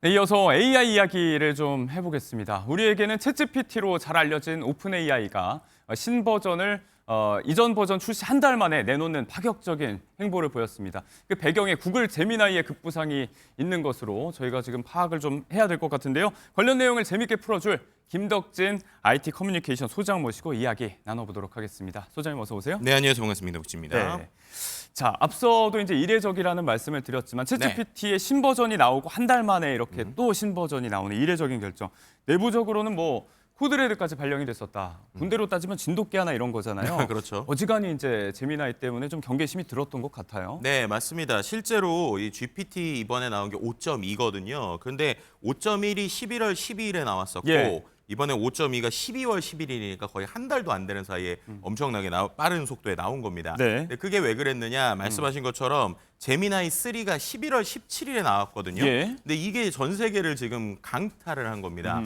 네, 이어서 AI 이야기를 좀 해보겠습니다. 우리에게는 챗GPT로 잘 알려진 오픈 AI가 신버전을 이전 버전 출시 한 달 만에 내놓는 파격적인 행보를 보였습니다. 그 배경에 구글 제미나이의 급부상이 있는 것으로 저희가 지금 파악을 좀 해야 될 것 같은데요. 관련 내용을 재밌게 풀어줄 김덕진 IT 커뮤니케이션 소장 모시고 이야기 나눠보도록 하겠습니다. 소장님 어서 오세요. 네, 안녕하세요. 반갑습니다. 덕진입니다. 네. 자, 앞서도 이제 이례적이라는 말씀을 드렸지만 챗GPT의 신버전이 나오고 한 달 만에 이렇게 또 신버전이 나오는 이례적인 결정. 내부적으로는 뭐 코드레드까지 발령이 됐었다. 군대로 따지면 진돗개 하나 이런 거잖아요. 그렇죠. 어지간히 이제 제미나이 때문에 좀 경계심이 들었던 것 같아요. 네, 맞습니다. 실제로 이 GPT 이번에 나온 게 5.2거든요. 그런데 5.1이 11월 12일에 나왔었고 예. 이번에 5.2가 12월 11일이니까 거의 한 달도 안 되는 사이에 엄청나게 빠른 속도에 나온 겁니다. 네. 근데 그게 왜 그랬느냐? 말씀하신 것처럼 제미나이 3가 11월 17일에 나왔거든요. 예. 근데 이게 전 세계를 지금 강타를 한 겁니다.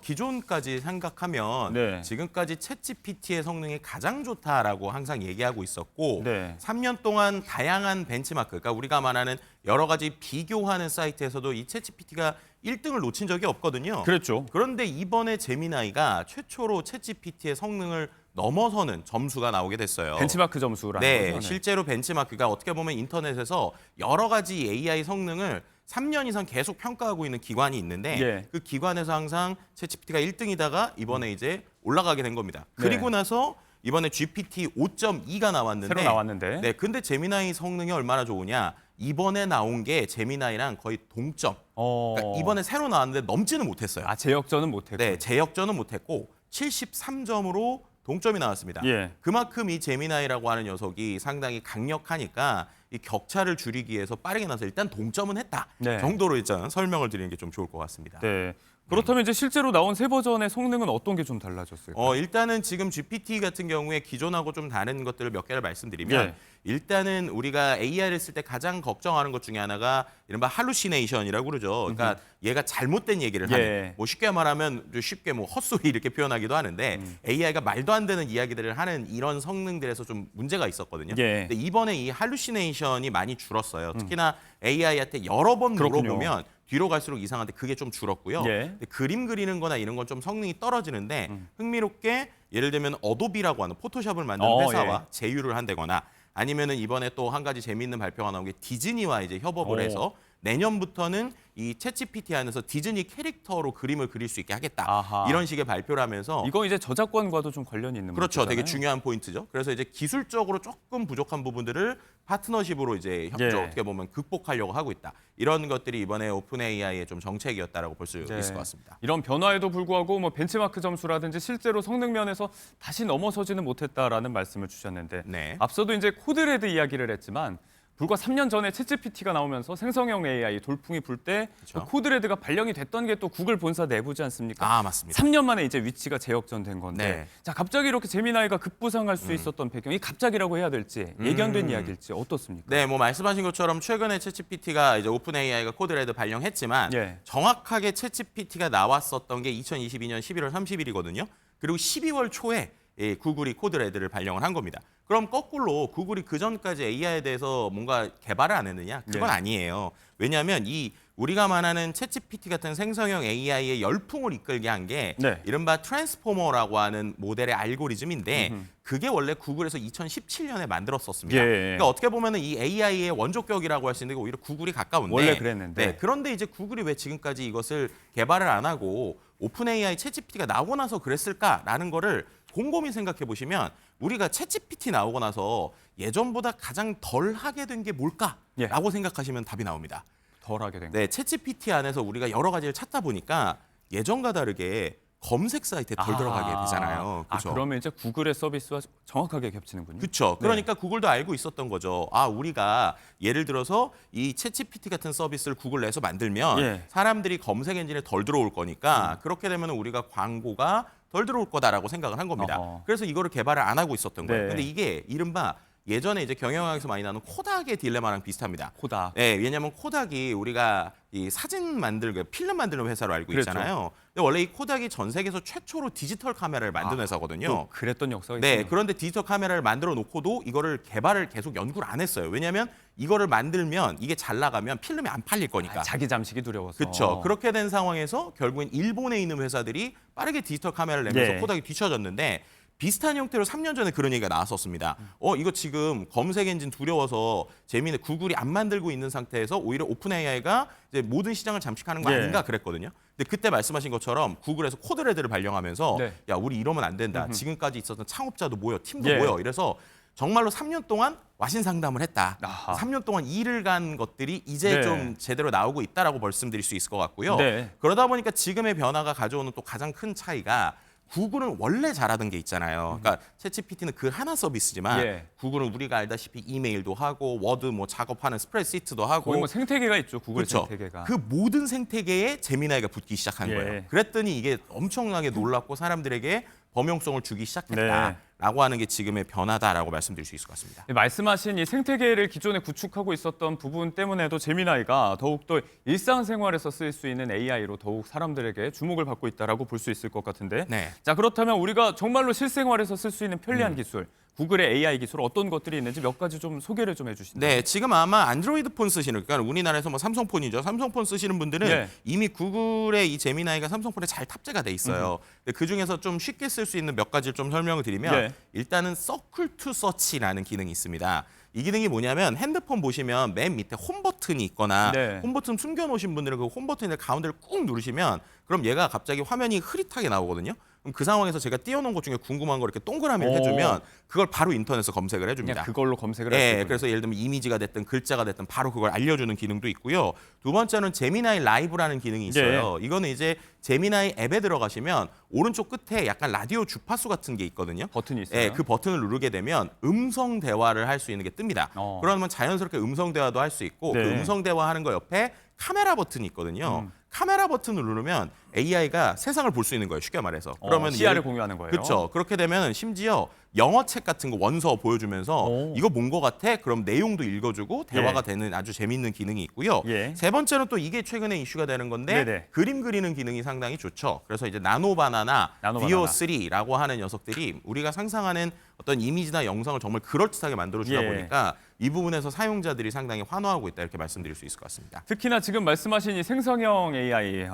기존까지 생각하면 네. 지금까지 챗GPT의 성능이 가장 좋다라고 항상 얘기하고 있었고 네. 3년 동안 다양한 벤치마크, 그러니까 우리가 말하는 여러 가지 비교하는 사이트에서도 이 챗GPT가 1등을 놓친 적이 없거든요. 그랬죠. 그런데 이번에 제미나이가 최초로 챗GPT의 성능을 넘어서는 점수가 나오게 됐어요. 벤치마크 점수라는 네, 거죠. 실제로 벤치마크가 어떻게 보면 인터넷에서 여러 가지 AI 성능을 3년 이상 계속 평가하고 있는 기관이 있는데 예. 그 기관에서 항상 챗GPT가 1등이다가 이번에 이제 올라가게 된 겁니다. 네. 그리고 나서 이번에 GPT 5.2가 나왔는데 새로 나왔는데. 네, 근데 제미나이 성능이 얼마나 좋으냐? 이번에 나온 게 제미나이랑 거의 동점. 그러니까 이번에 새로 나왔는데 넘지는 못했어요. 제역전은 못했고. 네, 제역전은 못했고 73점으로 동점이 나왔습니다. 예. 그만큼 이 제미나이라고 하는 녀석이 상당히 강력하니까 이 격차를 줄이기 위해서 빠르게 나서 일단 동점은 했다 네. 정도로 일단 설명을 드리는 게 좀 좋을 것 같습니다. 네. 그렇다면 이제 실제로 나온 새 버전의 성능은 어떤 게 좀 달라졌을까요? 일단은 지금 GPT 같은 경우에 기존하고 좀 다른 것들을 몇 개를 말씀드리면 예. 일단은 우리가 AI를 쓸 때 가장 걱정하는 것 중에 하나가 이른바 할루시네이션이라고 그러죠. 그러니까 얘가 잘못된 얘기를 하는. 예. 뭐 쉽게 말하면 쉽게 뭐 헛소리 이렇게 표현하기도 하는데 AI가 말도 안 되는 이야기들을 하는 이런 성능들에서 좀 문제가 있었거든요. 예. 근데 이번에 이 할루시네이션이 많이 줄었어요. 특히나 AI한테 여러 번 그렇군요. 물어보면 뒤로 갈수록 이상한데 그게 좀 줄었고요. 예. 근데 그림 그리는 거나 이런 건 좀 성능이 떨어지는데 흥미롭게 예를 들면 어도비라고 하는 포토샵을 만드는 회사와 예. 제휴를 한다거나 아니면은 이번에 또 한 가지 재미있는 발표가 나온 게 디즈니와 이제 협업을 오. 해서 내년부터는 이 챗GPT 안에서 디즈니 캐릭터로 그림을 그릴 수 있게 하겠다. 아하. 이런 식의 발표를 하면서 이거 이제 저작권과도 좀 관련이 있는 그렇죠. 되게 문제잖아요. 중요한 포인트죠. 그래서 이제 기술적으로 조금 부족한 부분들을 파트너십으로 이제 협조 예. 어떻게 보면 극복하려고 하고 있다. 이런 것들이 이번에 오픈 AI의 좀 정책이었다라고 볼 수 네. 있을 것 같습니다. 이런 변화에도 불구하고 뭐 벤치마크 점수라든지 실제로 성능 면에서 다시 넘어서지는 못했다라는 말씀을 주셨는데 네. 앞서도 이제 코드레드 이야기를 했지만 불과 3년 전에 챗GPT가 나오면서 생성형 AI 돌풍이 불 때 그렇죠. 코드레드가 발령이 됐던 게 또 구글 본사 내부지 않습니까? 아, 맞습니다. 3년 만에 이제 위치가 재역전된 건데 네. 자 갑자기 이렇게 제미나이가 급부상할 수 있었던 배경이 갑자기라고 해야 될지 예견된 이야기일지 어떻습니까? 네, 뭐 말씀하신 것처럼 최근에 챗GPT가 이제 오픈 AI가 코드레드 발령했지만 예. 정확하게 챗GPT가 나왔었던 게 2022년 11월 30일이거든요. 그리고 12월 초에 구글이 코드레드를 발령을 한 겁니다. 그럼 거꾸로 구글이 그 전까지 AI에 대해서 뭔가 개발을 안 했느냐? 그건 네. 아니에요. 왜냐하면 이 우리가 말하는 챗GPT 같은 생성형 AI의 열풍을 이끌게 한 게 네. 이른바 트랜스포머라고 하는 모델의 알고리즘인데 그게 원래 구글에서 2017년에 만들었었습니다. 예. 그러니까 어떻게 보면 이 AI의 원조격이라고 할 수 있는 게 오히려 구글이 가까운데 원래 그랬는데. 네, 그런데 이제 구글이 왜 지금까지 이것을 개발을 안 하고 오픈 AI 챗GPT가 나오고 나서 그랬을까라는 거를 곰곰이 생각해 보시면 우리가 챗GPT 나오고 나서 예전보다 가장 덜 하게 된 게 뭘까라고 예. 생각하시면 답이 나옵니다. 덜하게 된 거. 네, 챗GPT 안에서 우리가 여러 가지를 찾다 보니까 예전과 다르게 검색 사이트에 덜 들어가게 되잖아요. 그렇죠? 그러면 이제 구글의 서비스와 정확하게 겹치는군요. 그렇죠. 그러니까 구글도 알고 있었던 거죠. 우리가 예를 들어서 이 챗GPT 같은 서비스를 구글 내에서 만들면 예. 사람들이 검색 엔진에 덜 들어올 거니까 그렇게 되면 우리가 광고가 덜 들어올 거다라고 생각을 한 겁니다. 어허. 그래서 이거를 개발을 안 하고 있었던 거예요. 네. 근데 이게 이른바 예전에 이제 경영학에서 많이 나오는 코닥의 딜레마랑 비슷합니다. 코닥. 네, 왜냐하면 코닥이 우리가 이 사진 만들고 필름 만드는 회사로 알고 그랬죠. 있잖아요. 근데 원래 이 코닥이 전 세계에서 최초로 디지털 카메라를 만든 회사거든요. 또 그랬던 역사가 네, 있군요. 그런데 디지털 카메라를 만들어 놓고도 이거를 개발을 계속 연구를 안 했어요. 왜냐하면 이거를 만들면 이게 잘 나가면 필름이 안 팔릴 거니까. 자기 잠식이 두려워서. 그렇죠. 그렇게 된 상황에서 결국엔 일본에 있는 회사들이 빠르게 디지털 카메라를 내면서 예. 코닥이 뒤처졌는데 비슷한 형태로 3년 전에 그런 얘기가 나왔었습니다. 이거 지금 검색 엔진 두려워서 재미있는 구글이 안 만들고 있는 상태에서 오히려 오픈 AI가 이제 모든 시장을 잠식하는 거 예. 아닌가 그랬거든요. 근데 그때 말씀하신 것처럼 구글에서 코드레드를 발령하면서 네. 야, 우리 이러면 안 된다. 지금까지 있었던 창업자도 모여, 팀도 예. 모여. 이래서 정말로 3년 동안 와신 상담을 했다. 아하. 3년 동안 일을 간 것들이 이제 네. 좀 제대로 나오고 있다라고 말씀드릴 수 있을 것 같고요. 네. 그러다 보니까 지금의 변화가 가져오는 또 가장 큰 차이가 구글은 원래 잘하던 게 있잖아요. 그러니까 챗GPT는 그 하나 서비스지만 예. 구글은 우리가 알다시피 이메일도 하고 워드 뭐 작업하는 스프레드시트도 하고 거의 뭐 생태계가 있죠. 구글 그렇죠. 생태계가. 그 모든 생태계에 제미나이가 붙기 시작한 예. 거예요. 그랬더니 이게 엄청나게 놀랍고 사람들에게 범용성을 주기 시작했다라고 하는 게 지금의 변화다라고 말씀드릴 수 있을 것 같습니다. 네, 말씀하신 이 생태계를 기존에 구축하고 있었던 부분 때문에도 제미나이가 더욱더 일상생활에서 쓰일 수 있는 AI로 더욱 사람들에게 주목을 받고 있다라고 볼 수 있을 것 같은데. 네. 자, 그렇다면 우리가 정말로 실생활에서 쓸 수 있는 편리한 기술, 구글의 AI 기술 어떤 것들이 있는지 몇 가지 좀 소개를 좀 해주신다면. 네, 지금 아마 안드로이드 폰 쓰시는, 그러니까 우리나라에서 뭐 삼성폰이죠. 삼성폰 쓰시는 분들은 예. 이미 구글의 이 제미나이가 삼성폰에 잘 탑재가 돼 있어요. 근데 그 중에서 좀 쉽게 쓸 수 있는 몇 가지를 좀 설명을 드리면 네. 일단은 서클 투 서치라는 기능이 있습니다. 이 기능이 뭐냐면 핸드폰 보시면 맨 밑에 홈 버튼이 있거나 네. 홈 버튼 숨겨놓으신 분들은 그 홈 버튼의 가운데를 꾹 누르시면 그럼 얘가 갑자기 화면이 흐릿하게 나오거든요. 그럼 그 상황에서 제가 띄워놓은 것 중에 궁금한 걸 이렇게 동그라미를 오. 해주면 그걸 바로 인터넷에서 검색을 해줍니다. 그냥 그걸로 검색을 할 수 네, 있군요. 그래서 예를 들면 이미지가 됐든 글자가 됐든 바로 그걸 알려주는 기능도 있고요. 두 번째는 제미나이 라이브라는 기능이 있어요. 이거는 이제 제미나이 앱에 들어가시면 오른쪽 끝에 약간 라디오 주파수 같은 게 있거든요. 버튼이 있어요. 네, 그 버튼을 누르게 되면 음성 대화를 할 수 있는 게 뜹니다. 그러면 자연스럽게 음성 대화도 할 수 있고 네. 그 음성 대화하는 거 옆에 카메라 버튼이 있거든요. 카메라 버튼을 누르면 AI가 세상을 볼 수 있는 거예요. 쉽게 말해서. 그러면 시야를 공유하는 거예요. 그렇죠. 그렇게 되면 심지어 영어책 같은 거 원서 보여주면서 오. 이거 뭔 거 같아? 그럼 내용도 읽어주고 대화가 예. 되는 아주 재밌는 기능이 있고요. 예. 세 번째는 또 이게 최근에 이슈가 되는 건데 네네. 그림 그리는 기능이 상당히 좋죠. 그래서 이제 나노바나나 나노바나나. VO3라고 하는 녀석들이 우리가 상상하는 어떤 이미지나 영상을 정말 그럴듯하게 만들어주다 예. 보니까 이 부분에서 사용자들이 상당히 환호하고 있다 이렇게 말씀드릴 수 있을 것 같습니다. 특히나 지금 말씀하신 이 생성형 AI,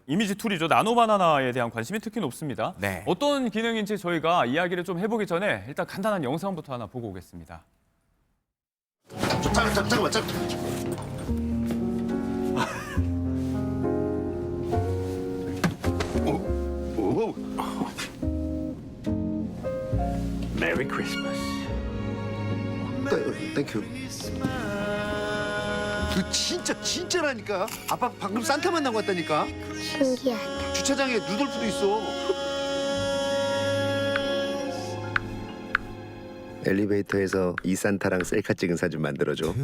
이미지 툴이죠. 나노바나나에 대한 관심이 특히 높습니다. 네. 어떤 기능인지 저희가 이야기를 좀 해보기 전에 일단 간단한 영상부터 하나 보고 오겠습니다. 잠깐만. 오. Merry Christmas. 땡큐. 그 진짜라니까. 아빠 방금 산타 만나고 왔다니까. 신기하다. 주차장에 루돌프도 있어. 엘리베이터에서 이 산타랑 셀카 찍은 사진 만들어줘.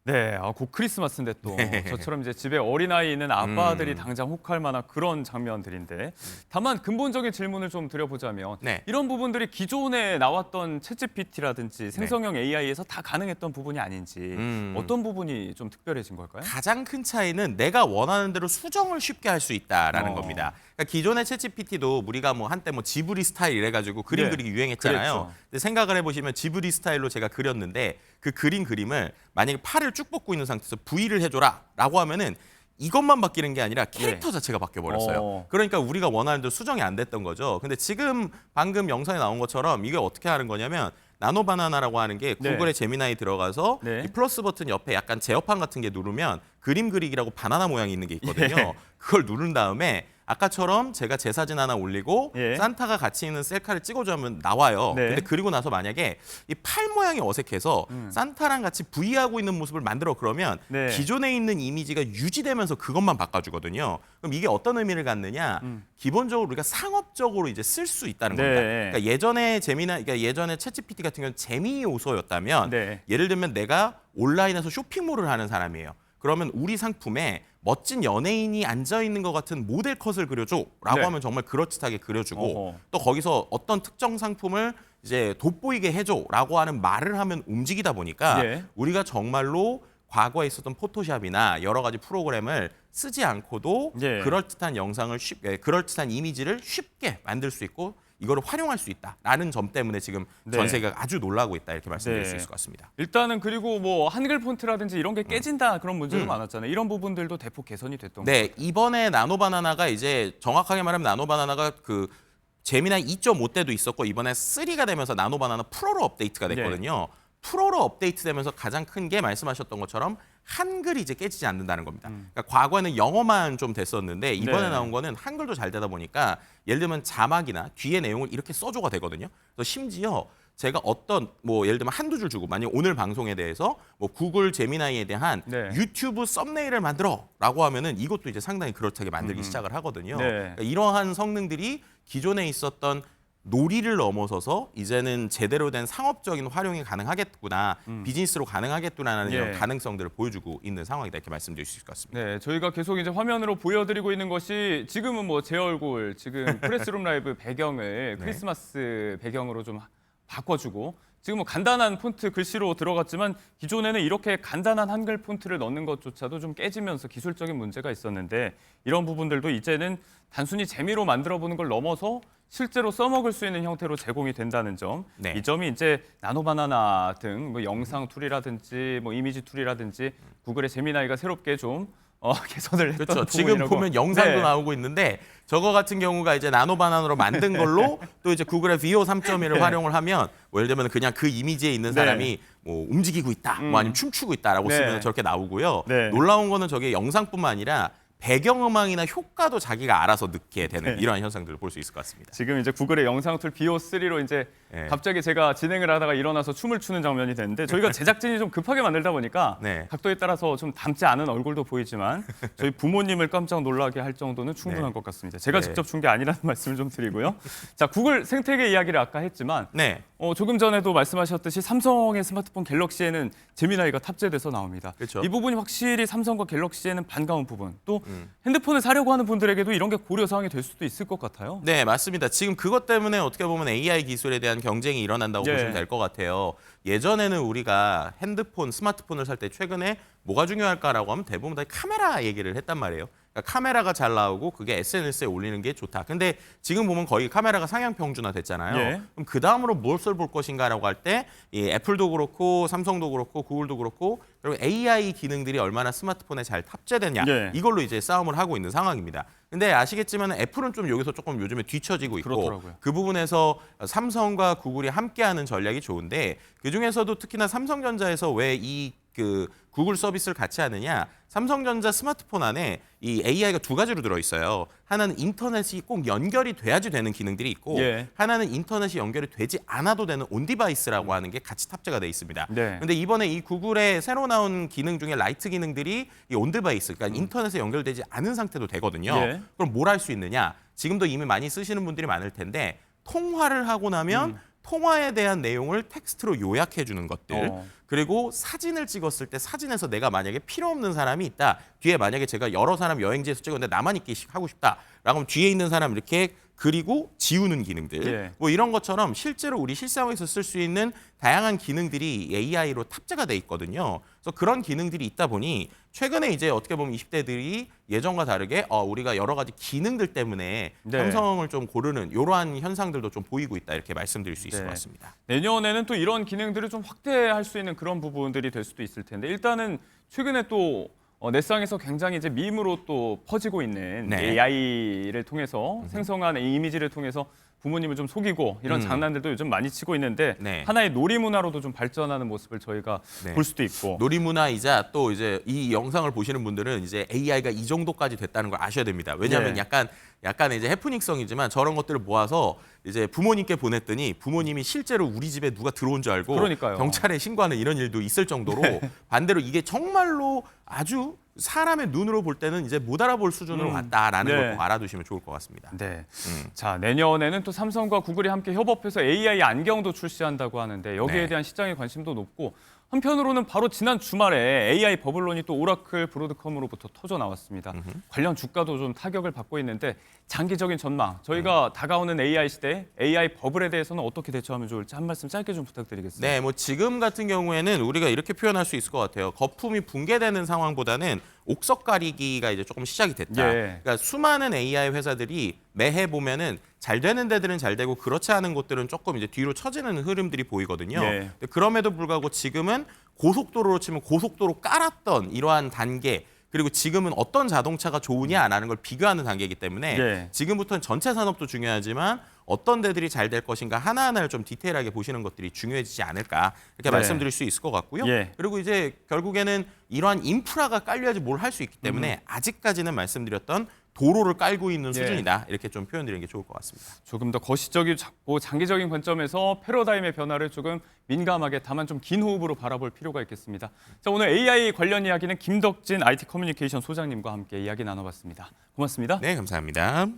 네, 곧 크리스마스인데 또 저처럼 이제 집에 어린아이 있는 아빠들이 당장 혹할 만한 그런 장면들인데 다만 근본적인 질문을 좀 드려보자면 네. 이런 부분들이 기존에 나왔던 챗GPT라든지 생성형 AI에서 다 가능했던 부분이 아닌지 어떤 부분이 좀 특별해진 걸까요? 가장 큰 차이는 내가 원하는 대로 수정을 쉽게 할 수 있다라는 겁니다. 그러니까 기존의 챗GPT도 우리가 뭐 한때 뭐 지브리 스타일 이래가지고 그림 네, 그리기 유행했잖아요. 그랬죠. 근데 생각을 해보시면 지브리 스타일로 제가 그렸는데 그 그림을 만약에 팔을 쭉 뻗고 있는 상태에서 V를 해줘라라고 하면은 이것만 바뀌는 게 아니라 캐릭터 자체가 바뀌어버렸어요. 그러니까 우리가 원하는 대로 수정이 안 됐던 거죠. 근데 지금 방금 영상에 나온 것처럼 이게 어떻게 하는 거냐면 나노바나나라고 하는 게 네. 구글의 제미나이 들어가서 네. 이 플러스 버튼 옆에 약간 제어판 같은 게 누르면 그림 그리기라고 바나나 모양이 있는 게 있거든요. 예. 그걸 누른 다음에 아까처럼 제가 제 사진 하나 올리고 예. 산타가 같이 있는 셀카를 찍어주면 나와요. 네. 근데 그리고 나서 만약에 이 팔 모양이 어색해서 산타랑 같이 V하고 있는 모습을 만들어 그러면 네. 기존에 있는 이미지가 유지되면서 그것만 바꿔주거든요. 그럼 이게 어떤 의미를 갖느냐? 기본적으로 우리가 상업적으로 이제 쓸 수 있다는 네. 겁니다. 그러니까 예전에 그러니까 예전에 챗GPT 같은 경우는 재미 요소였다면 네. 예를 들면 내가 온라인에서 쇼핑몰을 하는 사람이에요. 그러면 우리 상품에 멋진 연예인이 앉아 있는 것 같은 모델 컷을 그려줘라고 네. 하면 정말 그럴듯하게 그려주고 어허. 또 거기서 어떤 특정 상품을 이제 돋보이게 해줘라고 하는 말을 하면 움직이다 보니까 예. 우리가 정말로 과거에 있었던 포토샵이나 여러 가지 프로그램을 쓰지 않고도 예. 그럴듯한 영상을 그럴듯한 이미지를 쉽게 만들 수 있고 이거를 활용할 수 있다라는 점 때문에 지금 네. 전 세계가 아주 놀라고 있다 이렇게 말씀드릴 네. 수 있을 것 같습니다. 일단은 그리고 뭐 한글 폰트라든지 이런 게 깨진다 그런 문제도 많았잖아요. 이런 부분들도 대폭 개선이 됐던 네, 이번에 나노바나나가 이제 정확하게 말하면 나노바나나가 그 제미나이 2.5 때도 있었고 이번에 3가 되면서 나노바나나 프로로 업데이트가 됐거든요. 프로로 업데이트되면서 가장 큰 게 말씀하셨던 것처럼 한글이 이제 깨지지 않는다는 겁니다. 그러니까 과거에는 영어만 좀 됐었는데 이번에 네. 나온 거는 한글도 잘 되다 보니까 예를 들면 자막이나 뒤에 내용을 이렇게 써줘가 되거든요. 그래서 심지어 제가 어떤 뭐 예를 들면 한두 줄 주고 만약 오늘 방송에 대해서 뭐 구글 제미나이에 대한 네. 유튜브 썸네일을 만들어라고 하면은 이것도 이제 상당히 그럴듯하게 만들기 시작을 하거든요. 네. 그러니까 이러한 성능들이 기존에 있었던 놀이를 넘어서서 이제는 제대로 된 상업적인 활용이 가능하겠구나, 비즈니스로 가능하겠구나라는 이런 예. 가능성들을 보여주고 있는 상황이다 이렇게 말씀드릴 수 있을 것 같습니다. 네, 저희가 계속 이제 화면으로 보여드리고 있는 것이 지금은 뭐 제 얼굴, 지금 프레스룸 라이브 배경을 네. 크리스마스 배경으로 좀 바꿔주고 지금 뭐 간단한 폰트 글씨로 들어갔지만 기존에는 이렇게 간단한 한글 폰트를 넣는 것조차도 좀 깨지면서 기술적인 문제가 있었는데 이런 부분들도 이제는 단순히 재미로 만들어보는 걸 넘어서 실제로 써먹을 수 있는 형태로 제공이 된다는 점. 네. 이 점이 이제 나노바나나 등 뭐 영상 툴이라든지 뭐 이미지 툴이라든지 구글의 제미나이가 새롭게 좀 개선을 했던 그렇죠. 지금 부분이라고. 보면 영상도 네. 나오고 있는데 저거 같은 경우가 이제 나노바나나로 만든 걸로 또 이제 구글의 VO 3.1을 네. 활용을 하면 뭐 예를 들면 그냥 그 이미지에 있는 네. 사람이 뭐 움직이고 있다, 뭐 아니면 춤추고 있다라고 네. 쓰면 저렇게 나오고요. 네. 놀라운 거는 저게 영상뿐만 아니라 배경음악이나 효과도 자기가 알아서 넣게 되는 네. 이러한 현상들을 볼 수 있을 것 같습니다. 지금 이제 구글의 영상 툴 BO3로 이제 네. 갑자기 제가 진행을 하다가 일어나서 춤을 추는 장면이 됐는데 저희가 제작진이 좀 급하게 만들다 보니까 네. 각도에 따라서 좀 닮지 않은 얼굴도 보이지만 저희 부모님을 깜짝 놀라게 할 정도는 충분한 네. 것 같습니다. 제가 네. 직접 준 게 아니라는 말씀을 좀 드리고요. 자, 구글 생태계 이야기를 아까 했지만 네. 조금 전에도 말씀하셨듯이 삼성의 스마트폰 갤럭시에는 제미나이가 탑재돼서 나옵니다. 그렇죠. 이 부분이 확실히 삼성과 갤럭시에는 반가운 부분. 또 핸드폰을 사려고 하는 분들에게도 이런 게 고려 사항이 될 수도 있을 것 같아요. 네, 맞습니다. 지금 그것 때문에 어떻게 보면 AI 기술에 대한 경쟁이 일어난다고 예. 보시면 될 것 같아요. 예전에는 우리가 핸드폰, 스마트폰을 살 때 최근에 뭐가 중요할까라고 하면 대부분 다 카메라 얘기를 했단 말이에요. 그러니까 카메라가 잘 나오고 그게 SNS에 올리는 게 좋다. 근데 지금 보면 거의 카메라가 상향 평준화 됐잖아요. 예. 그럼 그 다음으로 무엇을 볼 것인가라고 할 때 이 애플도 그렇고 삼성도 그렇고 구글도 그렇고 그리고 AI 기능들이 얼마나 스마트폰에 잘 탑재되냐 예. 이걸로 이제 싸움을 하고 있는 상황입니다. 근데 아시겠지만 애플은 좀 여기서 조금 요즘에 뒤처지고 있고 그렇더라고요. 그 부분에서 삼성과 구글이 함께하는 전략이 좋은데 그 중에서도 특히나 삼성전자에서 왜 이 그 구글 서비스를 같이 하느냐? 삼성전자 스마트폰 안에 이 AI가 두 가지로 들어 있어요. 하나는 인터넷이 꼭 연결이 돼야지 되는 기능들이 있고 예. 하나는 인터넷이 연결이 되지 않아도 되는 온디바이스라고 하는 게 같이 탑재가 돼 있습니다. 네. 근데 이번에 이 구글의 새로 나온 기능 중에 라이트 기능들이 이 온디바이스, 그러니까 인터넷에 연결되지 않은 상태도 되거든요. 예. 그럼 뭘 할 수 있느냐? 지금도 이미 많이 쓰시는 분들이 많을 텐데 통화를 하고 나면 통화에 대한 내용을 텍스트로 요약해 주는 것들. 그리고 사진을 찍었을 때 사진에서 내가 만약에 필요 없는 사람이 있다. 뒤에 만약에 제가 여러 사람 여행지에서 찍었는데 나만 있기 하고 싶다. 라고 하면 뒤에 있는 사람 이렇게 그리고 지우는 기능들. 예. 뭐 이런 것처럼 실제로 우리 실생활에서 쓸 수 있는 다양한 기능들이 AI로 탑재가 돼 있거든요. 그래서 그런 기능들이 있다 보니 최근에 이제 어떻게 보면 20대들이 예전과 다르게 우리가 여러 가지 기능들 때문에 네. 삼성을 좀 고르는 이러한 현상들도 좀 보이고 있다 이렇게 말씀드릴 수 있을 네. 것 같습니다. 내년에는 또 이런 기능들을 좀 확대할 수 있는 그런 부분들이 될 수도 있을 텐데 일단은 최근에 또 넷상에서 굉장히 이제 밈으로 또 퍼지고 있는 네. AI를 통해서 생성한 이미지를 통해서 부모님을 좀 속이고 이런 장난들도 요즘 많이 치고 있는데 네. 하나의 놀이 문화로도 좀 발전하는 모습을 저희가 네. 볼 수도 있고 놀이문화이자 또 이제 이 영상을 보시는 분들은 이제 AI가 이 정도까지 됐다는 걸 아셔야 됩니다. 왜냐하면 네. 약간 이제 해프닝성이지만 저런 것들을 모아서 이제 부모님께 보냈더니 부모님이 실제로 우리 집에 누가 들어온 줄 알고 그러니까요. 경찰에 신고하는 이런 일도 있을 정도로 반대로 이게 정말로 아주 사람의 눈으로 볼 때는 이제 못 알아볼 수준으로 왔다라는 네. 걸 꼭 알아두시면 좋을 것 같습니다. 네. 자, 내년에는 또 삼성과 구글이 함께 협업해서 AI 안경도 출시한다고 하는데 여기에 네. 대한 시장의 관심도 높고 한편으로는 바로 지난 주말에 AI 버블론이 또 오라클 브로드컴으로부터 터져 나왔습니다. 관련 주가도 좀 타격을 받고 있는데 장기적인 전망, 저희가 다가오는 AI 시대, AI 버블에 대해서는 어떻게 대처하면 좋을지 한 말씀 짧게 좀 부탁드리겠습니다. 네, 뭐 지금 같은 경우에는 우리가 이렇게 표현할 수 있을 것 같아요. 거품이 붕괴되는 상황보다는 옥석 가리기가 이제 조금 시작이 됐다. 예. 그러니까 수많은 AI 회사들이 매해 보면은 잘 되는 데들은 잘 되고 그렇지 않은 곳들은 조금 이제 뒤로 처지는 흐름들이 보이거든요. 예. 근데 그럼에도 불구하고 지금은 고속도로로 치면 고속도로 깔았던 이러한 단계 그리고 지금은 어떤 자동차가 좋으냐라는 걸 비교하는 단계이기 때문에 예. 지금부터는 전체 산업도 중요하지만 어떤 데들이 잘 될 것인가 하나하나를 좀 디테일하게 보시는 것들이 중요해지지 않을까 이렇게 네. 말씀드릴 수 있을 것 같고요. 예. 그리고 이제 결국에는 이러한 인프라가 깔려야지 뭘 할 수 있기 때문에 아직까지는 말씀드렸던 도로를 깔고 있는 예. 수준이다. 이렇게 좀 표현드리는 게 좋을 것 같습니다. 조금 더 거시적이고 장기적인 관점에서 패러다임의 변화를 조금 민감하게 다만 좀 긴 호흡으로 바라볼 필요가 있겠습니다. 자, 오늘 AI 관련 이야기는 김덕진 IT 커뮤니케이션 소장님과 함께 이야기 나눠봤습니다. 고맙습니다. 네, 감사합니다.